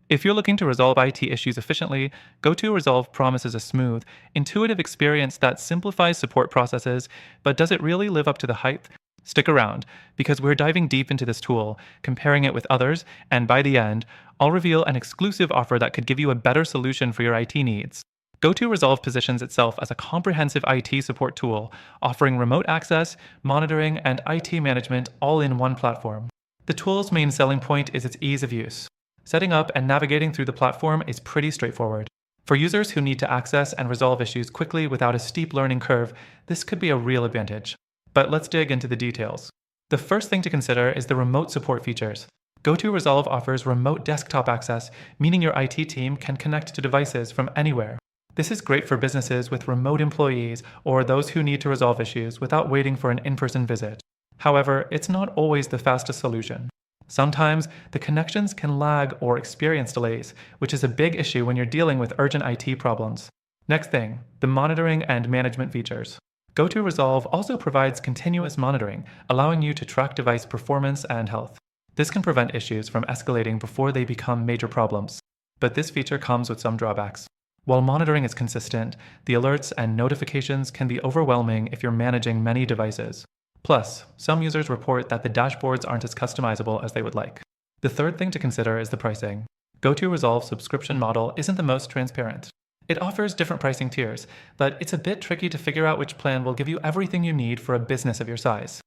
If you're looking to resolve IT issues efficiently, GoTo Resolve promises a smooth, intuitive experience that simplifies support processes, but does it really live up to the hype? Stick around, because we're diving deep into this tool, comparing it with others, and by the end, I'll reveal an exclusive offer that could give you a better solution for your IT needs. GoTo Resolve positions itself as a comprehensive IT support tool, offering remote access, monitoring, and IT management all in one platform. The tool's main selling point is its ease of use. Setting up and navigating through the platform is pretty straightforward. For users who need to access and resolve issues quickly without a steep learning curve, this could be a real advantage. But let's dig into the details. The first thing to consider is the remote support features. GoTo Resolve offers remote desktop access, meaning your IT team can connect to devices from anywhere. This is great for businesses with remote employees or those who need to resolve issues without waiting for an in-person visit. However, it's not always the fastest solution. Sometimes, the connections can lag or experience delays, which is a big issue when you're dealing with urgent IT problems. Next thing, the monitoring and management features. GoTo Resolve also provides continuous monitoring, allowing you to track device performance and health. This can prevent issues from escalating before they become major problems. But this feature comes with some drawbacks. While monitoring is consistent, the alerts and notifications can be overwhelming if you're managing many devices. Plus, some users report that the dashboards aren't as customizable as they would like. The third thing to consider is the pricing. GoTo Resolve's subscription model isn't the most transparent. It offers different pricing tiers, but it's a bit tricky to figure out which plan will give you everything you need for a business of your size.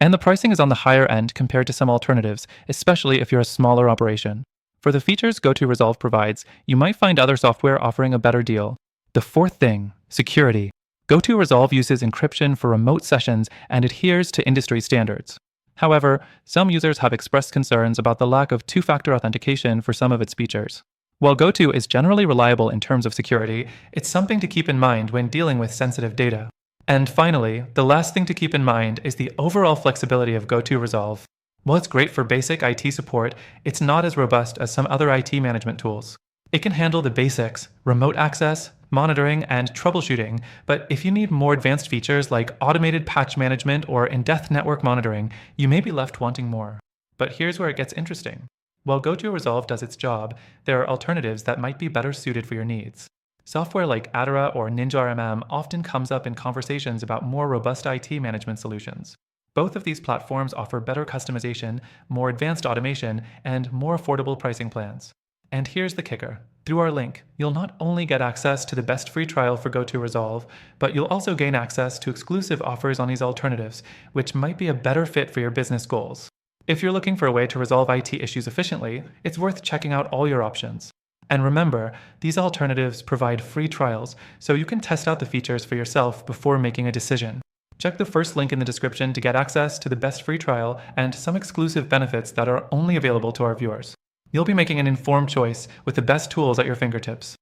And the pricing is on the higher end compared to some alternatives, especially if you're a smaller operation. For the features GoTo Resolve provides, you might find other software offering a better deal. The fourth thing, security. GoTo Resolve uses encryption for remote sessions and adheres to industry standards. However, some users have expressed concerns about the lack of two-factor authentication for some of its features. While GoTo is generally reliable in terms of security, it's something to keep in mind when dealing with sensitive data. And finally, the last thing to keep in mind is the overall flexibility of GoTo Resolve. While it's great for basic IT support, it's not as robust as some other IT management tools. It can handle the basics, remote access, monitoring, and troubleshooting, but if you need more advanced features like automated patch management or in-depth network monitoring, you may be left wanting more. But here's where it gets interesting. While GoTo Resolve does its job, there are alternatives that might be better suited for your needs. Software like Adara or NinjaRMM often comes up in conversations about more robust IT management solutions. Both of these platforms offer better customization, more advanced automation, and more affordable pricing plans. And here's the kicker. Through our link, you'll not only get access to the best free trial for GoTo Resolve, but you'll also gain access to exclusive offers on these alternatives, which might be a better fit for your business goals. If you're looking for a way to resolve IT issues efficiently, it's worth checking out all your options. And remember, these alternatives provide free trials, so you can test out the features for yourself before making a decision. Check the first link in the description to get access to the best free trial and some exclusive benefits that are only available to our viewers. You'll be making an informed choice with the best tools at your fingertips.